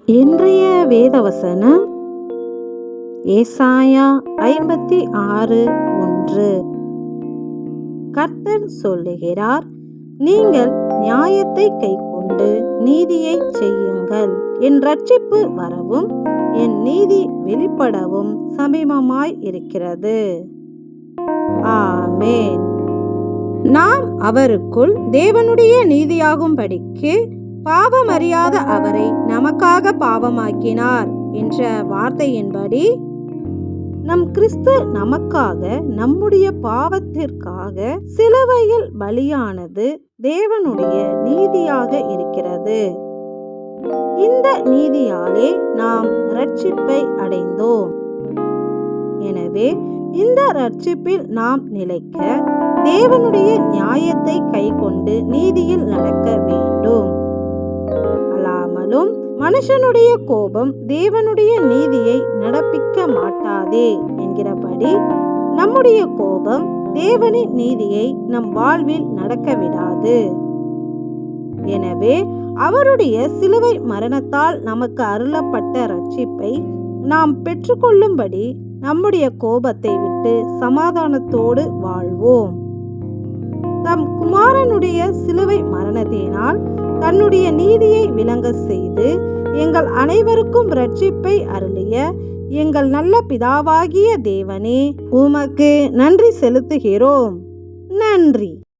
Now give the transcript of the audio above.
இன்றைய வேதவசனம் ஏசாயா 56:1. கர்த்தர் சொல்லுகிறார், நீங்கள் நியாயத்தை கைக்கொண்டு நீதியை செய்யுங்கள். என் இரட்சிப்பு வரவும் என் நீதி வெளிப்படவும் சமீபமாய் இருக்கிறது. ஆமென். நாம் அவருக்குள் தேவனுடைய நீதியாகும்படிக்கு பாவமறியாத அவரை நமக்காக பாவமாக்கினார் என்ற வார்த்தையின்படி நம் கிறிஸ்து நமக்காக நம்முடைய பாவத்திற்காக சிலுவையில் பலியானது தேவனுடைய நீதியாக இருக்கிறது. இந்த நீதியாலே நாம் இரட்சிப்பை அடைந்தோம். எனவே இந்த இரட்சிப்பில் நாம் நிலைக்க தேவனுடைய நியாயத்தை கைக்கொண்டு நீதியில் நடக்க வேண்டும். அல்லாமலும் மனுஷனுடைய கோபம் தேவனுடைய நீதியை நடப்பிக்க மாட்டாதே என்கிறபடி நம்முடைய கோபம் தேவனின் நீதியை நம் வாழ்வில் நடக்க விடாது. எனவே அவருடைய சிலுவை மரணத்தால் நமக்கு அருளப்பட்ட இரட்சிப்பை நாம் பெற்றுக்கொள்ளும்படி நம்முடைய கோபத்தை விட்டு சமாதானத்தோடு வாழ்வோம். தம் குமாரனுடைய சிலுவை மரணத்தினால் தன்னுடைய நீதியை விளங்க செய்து எங்கள் அனைவருக்கும் இரட்சிப்பை அருளிய எங்கள் நல்ல பிதாவாகிய தேவனே, உமக்கு நன்றி செலுத்துகிறோம். நன்றி.